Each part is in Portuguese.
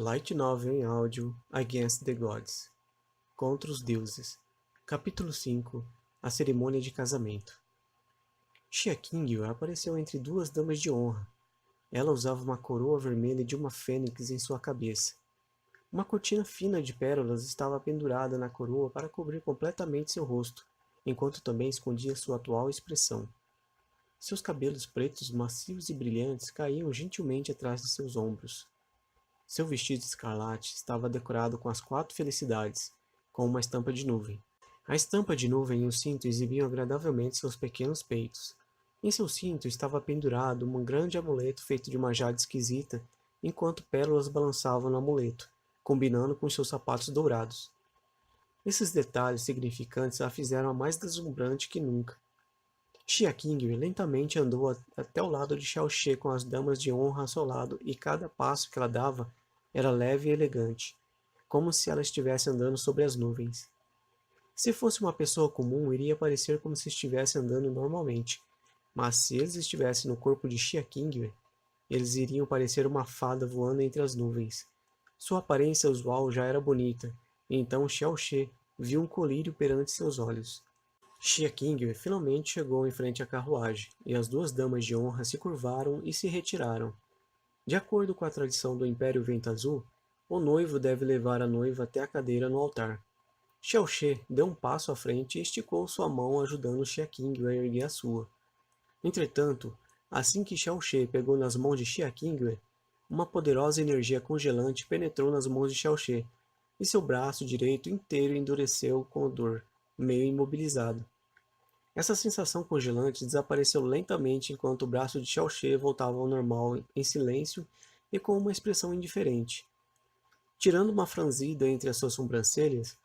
Light Novel em áudio Against the Gods. Contra os Deuses. Capítulo 5. A Cerimônia de Casamento. Xia Qingyu apareceu entre duas damas de honra. Ela usava uma coroa vermelha de uma fênix em sua cabeça. Uma cortina fina de pérolas estava pendurada na coroa para cobrir completamente seu rosto, enquanto também escondia sua atual expressão. Seus cabelos pretos macios e brilhantes caíam gentilmente atrás de seus ombros. Seu vestido escarlate estava decorado com as 4 felicidades, com uma estampa de nuvem. A estampa de nuvem e o cinto exibiam agradavelmente seus pequenos peitos. Em seu cinto estava pendurado um grande amuleto feito de uma jade esquisita, enquanto pérolas balançavam no amuleto, combinando com seus sapatos dourados. Esses detalhes significantes a fizeram mais deslumbrante que nunca. Xia Qingyu lentamente andou até o lado de Xiao She com as damas de honra ao seu lado, e cada passo que ela dava era leve e elegante, como se ela estivesse andando sobre as nuvens. Se fosse uma pessoa comum, iria parecer como se estivesse andando normalmente, mas se eles estivessem no corpo de Xia Qingyu, eles iriam parecer uma fada voando entre as nuvens. Sua aparência usual já era bonita, e então Xiao She viu um colírio perante seus olhos. Xia Qingyu finalmente chegou em frente à carruagem, e as duas damas de honra se curvaram e se retiraram. De acordo com a tradição do Império Vento Azul, o noivo deve levar a noiva até a cadeira no altar. Xiao She deu um passo à frente e esticou sua mão ajudando Xia Qingyu a erguer a sua. Entretanto, assim que Xiao She pegou nas mãos de Xia Qingyu, uma poderosa energia congelante penetrou nas mãos de Xiao She, e seu braço direito inteiro endureceu com dor, meio imobilizado. Essa sensação congelante desapareceu lentamente enquanto o braço de Xiao She voltava ao normal em silêncio e com uma expressão indiferente. Tirando uma franzida entre as suas sobrancelhas,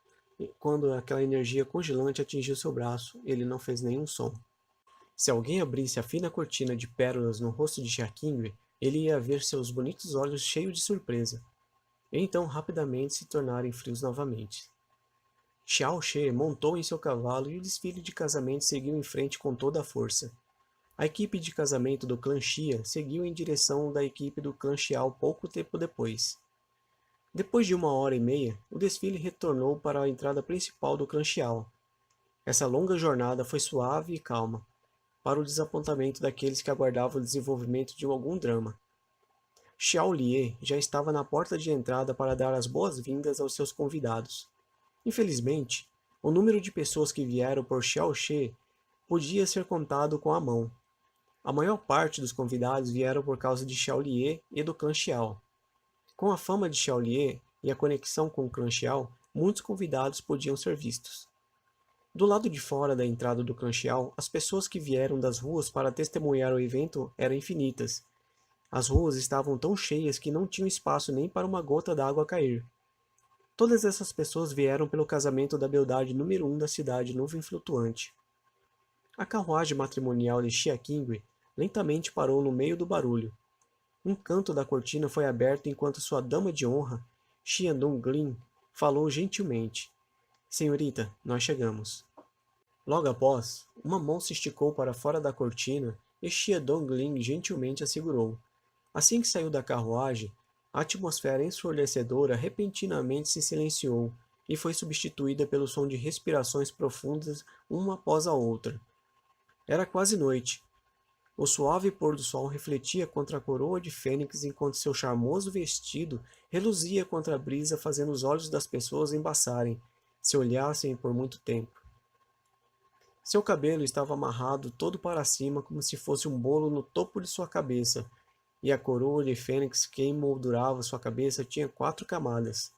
quando aquela energia congelante atingiu seu braço, ele não fez nenhum som. Se alguém abrisse a fina cortina de pérolas no rosto de Xia Qingyu, ele ia ver seus bonitos olhos cheios de surpresa, e então rapidamente se tornarem frios novamente. Xiao She montou em seu cavalo e o desfile de casamento seguiu em frente com toda a força. A equipe de casamento do clã Xia seguiu em direção da equipe do clã Xiao pouco tempo depois. Depois de 1h30, o desfile retornou para a entrada principal do clã Xiao. Essa longa jornada foi suave e calma, para o desapontamento daqueles que aguardavam o desenvolvimento de algum drama. Xiao Lie já estava na porta de entrada para dar as boas-vindas aos seus convidados. Infelizmente, o número de pessoas que vieram por Xiao She podia ser contado com a mão. A maior parte dos convidados vieram por causa de Xiao Lie e do clã Xiao. Com a fama de Xiao Lie e a conexão com o clã Xiao, muitos convidados podiam ser vistos. Do lado de fora da entrada do clã Xiao, as pessoas que vieram das ruas para testemunhar o evento eram infinitas. As ruas estavam tão cheias que não tinham espaço nem para uma gota d'água cair. Todas essas pessoas vieram pelo casamento da beldade número 1 da cidade Nuvem Flutuante. A carruagem matrimonial de Xia Qingyu lentamente parou no meio do barulho. Um canto da cortina foi aberto enquanto sua dama de honra, Xia Donglin, falou gentilmente. Senhorita, nós chegamos. Logo após, uma mão se esticou para fora da cortina e Xia Donglin gentilmente a segurou. Assim que saiu da carruagem, a atmosfera ensurdecedora repentinamente se silenciou e foi substituída pelo som de respirações profundas uma após a outra. Era quase noite. O suave pôr do sol refletia contra a coroa de fênix enquanto seu charmoso vestido reluzia contra a brisa, fazendo os olhos das pessoas embaçarem, se olhassem por muito tempo. Seu cabelo estava amarrado todo para cima como se fosse um bolo no topo de sua cabeça, e a coroa de fênix que emoldurava sua cabeça tinha 4 camadas.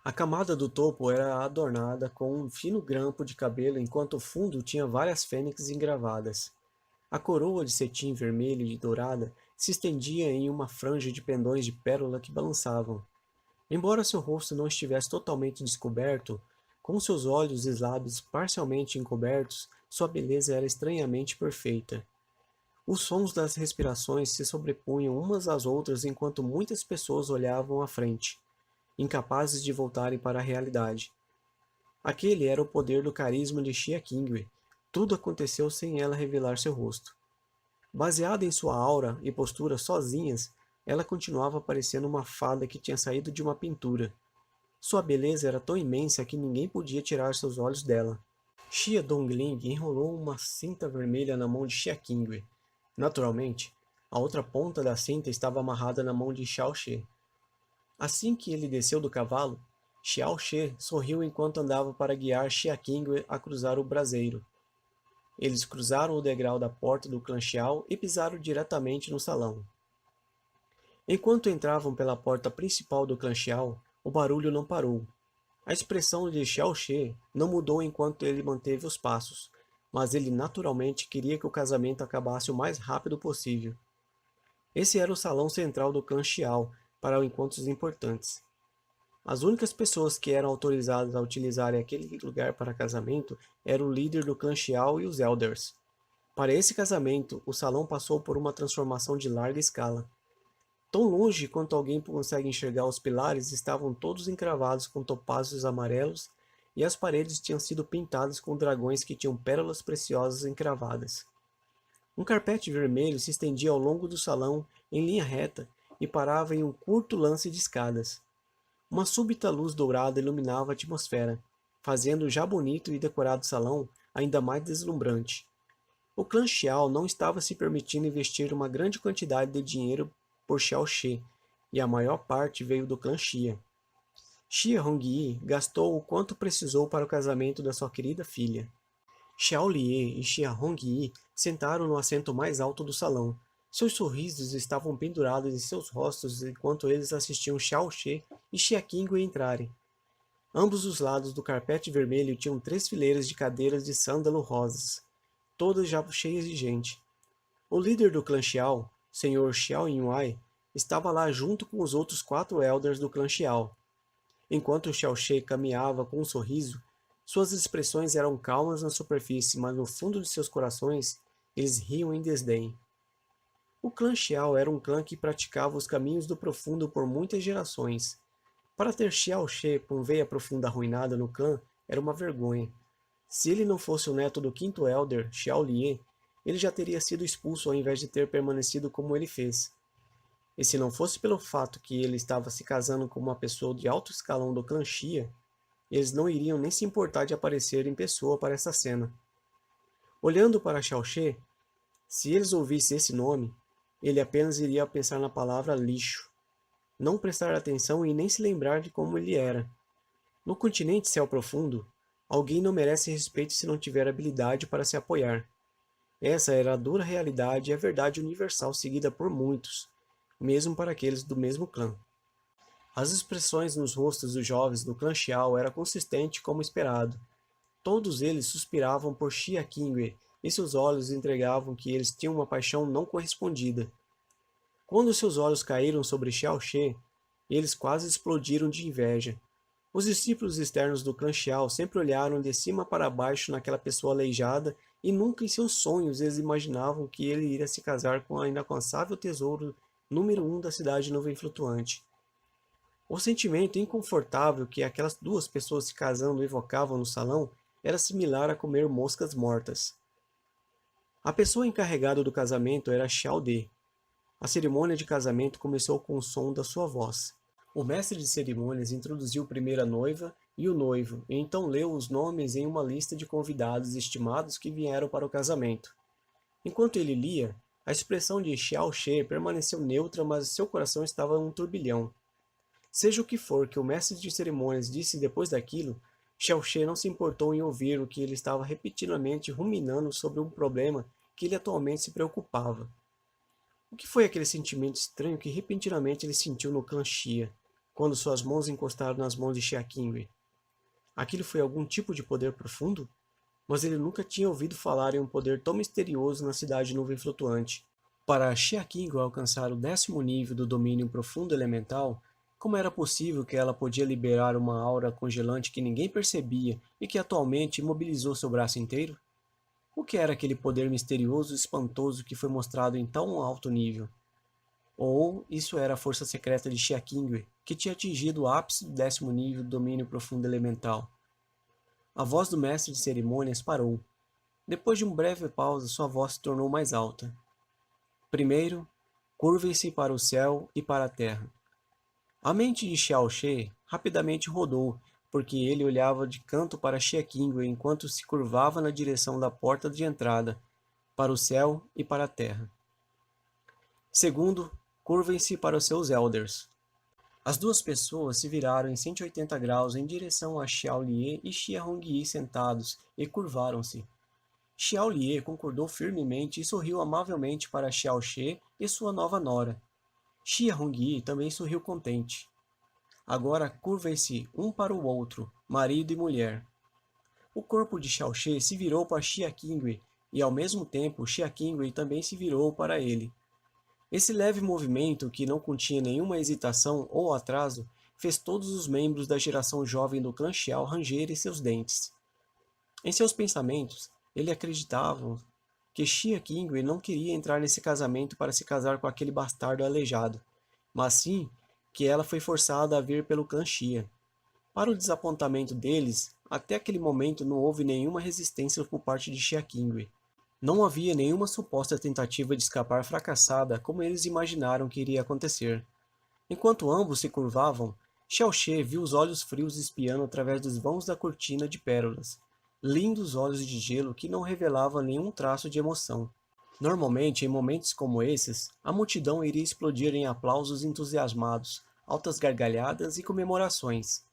A camada do topo era adornada com um fino grampo de cabelo, enquanto o fundo tinha várias fênix engravadas. A coroa de cetim vermelho e dourada se estendia em uma franja de pendões de pérola que balançavam. Embora seu rosto não estivesse totalmente descoberto, com seus olhos e lábios parcialmente encobertos, sua beleza era estranhamente perfeita. Os sons das respirações se sobrepunham umas às outras enquanto muitas pessoas olhavam à frente, incapazes de voltarem para a realidade. Aquele era o poder do carisma de Xia Qingyu. Tudo aconteceu sem ela revelar seu rosto. Baseada em sua aura e postura sozinhas, ela continuava parecendo uma fada que tinha saído de uma pintura. Sua beleza era tão imensa que ninguém podia tirar seus olhos dela. Xia Dongling enrolou uma cinta vermelha na mão de Xia Qingwei. Naturalmente, a outra ponta da cinta estava amarrada na mão de Xiao She. Assim que ele desceu do cavalo, Xiao She sorriu enquanto andava para guiar Xia Qingwei a cruzar o braseiro. Eles cruzaram o degrau da porta do clã Xiao e pisaram diretamente no salão. Enquanto entravam pela porta principal do clã Xiao, o barulho não parou. A expressão de Xiao She não mudou enquanto ele manteve os passos, mas ele naturalmente queria que o casamento acabasse o mais rápido possível. Esse era o salão central do clã Xiao para encontros importantes. As únicas pessoas que eram autorizadas a utilizarem aquele lugar para casamento eram o líder do clã Xiao e os Elders. Para esse casamento, o salão passou por uma transformação de larga escala. Tão longe quanto alguém consegue enxergar, os pilares estavam todos encravados com topázios amarelos e as paredes tinham sido pintadas com dragões que tinham pérolas preciosas encravadas. Um carpete vermelho se estendia ao longo do salão em linha reta e parava em um curto lance de escadas. Uma súbita luz dourada iluminava a atmosfera, fazendo o já bonito e decorado salão ainda mais deslumbrante. O clã Xiao não estava se permitindo investir uma grande quantidade de dinheiro por Xiao She, e a maior parte veio do clã Xia. Xia Hongyi gastou o quanto precisou para o casamento da sua querida filha. Xiao Lie e Xia Hongyi sentaram no assento mais alto do salão. Seus sorrisos estavam pendurados em seus rostos enquanto eles assistiam Xiao She e Xia Qingwei entrarem. Ambos os lados do carpete vermelho tinham 3 fileiras de cadeiras de sândalo rosas, todas já cheias de gente. O líder do clã Xiao, Sr. Xiao Yunwei, estava lá junto com os outros 4 elders do clã Xiao. Enquanto Xiao She caminhava com um sorriso, suas expressões eram calmas na superfície, mas no fundo de seus corações, eles riam em desdém. O clã Xiao era um clã que praticava os caminhos do profundo por muitas gerações. Para ter Xiao She com veia profunda arruinada no clã era uma vergonha. Se ele não fosse o neto do 5º Elder, Xiao Lie, ele já teria sido expulso ao invés de ter permanecido como ele fez. E se não fosse pelo fato que ele estava se casando com uma pessoa de alto escalão do clã Xia, eles não iriam nem se importar de aparecer em pessoa para essa cena. Olhando para Xiao She, se eles ouvissem esse nome, ele apenas iria pensar na palavra lixo, não prestar atenção e nem se lembrar de como ele era. No continente Céu Profundo, alguém não merece respeito se não tiver habilidade para se apoiar. Essa era a dura realidade e a verdade universal seguida por muitos, mesmo para aqueles do mesmo clã. As expressões nos rostos dos jovens do clã Xiao eram consistentes como esperado. Todos eles suspiravam por Xia Qingwei e seus olhos entregavam que eles tinham uma paixão não correspondida. Quando seus olhos caíram sobre Xiao She, eles quase explodiram de inveja. Os discípulos externos do clã Xiao sempre olharam de cima para baixo naquela pessoa aleijada e nunca em seus sonhos eles imaginavam que ele iria se casar com a inalcançável tesouro número 1 da cidade nuvem flutuante. O sentimento inconfortável que aquelas 2 pessoas se casando evocavam no salão era similar a comer moscas mortas. A pessoa encarregada do casamento era Xiao De. A cerimônia de casamento começou com o som da sua voz. O mestre de cerimônias introduziu primeiro a noiva e o noivo, e então leu os nomes em uma lista de convidados estimados que vieram para o casamento. Enquanto ele lia, a expressão de Xiao She permaneceu neutra, mas seu coração estava um turbilhão. Seja o que for que o mestre de cerimônias disse depois daquilo, Xiao She não se importou em ouvir o que ele estava repetidamente ruminando sobre um problema que ele atualmente se preocupava. O que foi aquele sentimento estranho que repentinamente ele sentiu no clã Xia, quando suas mãos encostaram nas mãos de Xia Qingwei? Aquilo foi algum tipo de poder profundo? Mas ele nunca tinha ouvido falar em um poder tão misterioso na cidade nuvem flutuante. Para Xia Qingwei alcançar o 10º nível do domínio profundo elemental, como era possível que ela podia liberar uma aura congelante que ninguém percebia e que atualmente imobilizou seu braço inteiro? O que era aquele poder misterioso e espantoso que foi mostrado em tão alto nível? Ou isso era a força secreta de Xia Qingwei, que tinha atingido o ápice do 10º nível do domínio profundo elemental? A voz do mestre de cerimônias parou. Depois de uma breve pausa, sua voz se tornou mais alta. Primeiro, curvem-se para o céu e para a terra. A mente de Xiao She rapidamente rodou, porque ele olhava de canto para Xie Qingwei enquanto se curvava na direção da porta de entrada, para o céu e para a terra. Segundo, curvem-se para os seus elders. As duas pessoas se viraram em 180 graus em direção a Xiao Lié e Xia Hongyi sentados e curvaram-se. Xiao Lié concordou firmemente e sorriu amavelmente para Xiao She e sua nova nora. Xia Hongyi também sorriu contente. Agora curvem-se um para o outro, marido e mulher. O corpo de Xiao She se virou para Xia Qingwei e ao mesmo tempo Xia Qingwei também se virou para ele. Esse leve movimento, que não continha nenhuma hesitação ou atraso, fez todos os membros da geração jovem do clã Xiao rangerem seus dentes. Em seus pensamentos, ele acreditava que Xia Qingwei não queria entrar nesse casamento para se casar com aquele bastardo aleijado, mas sim que ela foi forçada a vir pelo clã Xia. Para o desapontamento deles, até aquele momento não houve nenhuma resistência por parte de Xia Qingwei. Não havia nenhuma suposta tentativa de escapar fracassada como eles imaginaram que iria acontecer. Enquanto ambos se curvavam, Xiao She viu os olhos frios espiando através dos vãos da cortina de pérolas. Lindos olhos de gelo que não revelavam nenhum traço de emoção. Normalmente, em momentos como esses, a multidão iria explodir em aplausos entusiasmados, altas gargalhadas e comemorações.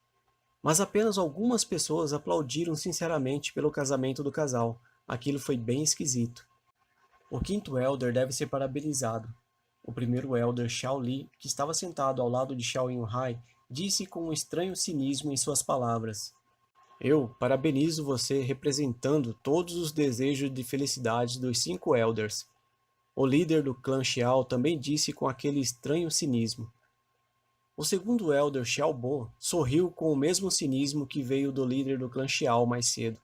Mas apenas algumas pessoas aplaudiram sinceramente pelo casamento do casal. Aquilo foi bem esquisito. O quinto Elder deve ser parabenizado. O primeiro Elder, Xiao Li, que estava sentado ao lado de Xiao Yunhai, disse com um estranho cinismo em suas palavras: Eu parabenizo você representando todos os desejos de felicidade dos 5 Elders. O líder do clã Xiao também disse com aquele estranho cinismo. O segundo Elder, Xiao Bo, sorriu com o mesmo cinismo que veio do líder do clã Xiao mais cedo,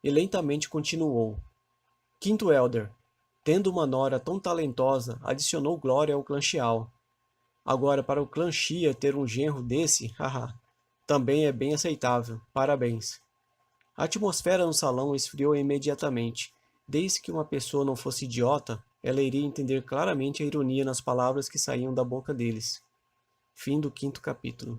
e lentamente continuou. Quinto Elder, tendo uma nora tão talentosa, adicionou glória ao clã Xiao. Agora, para o clã Xia ter um genro desse, haha, também é bem aceitável. Parabéns. A atmosfera no salão esfriou imediatamente. Desde que uma pessoa não fosse idiota, ela iria entender claramente a ironia nas palavras que saíam da boca deles. Fim do quinto capítulo.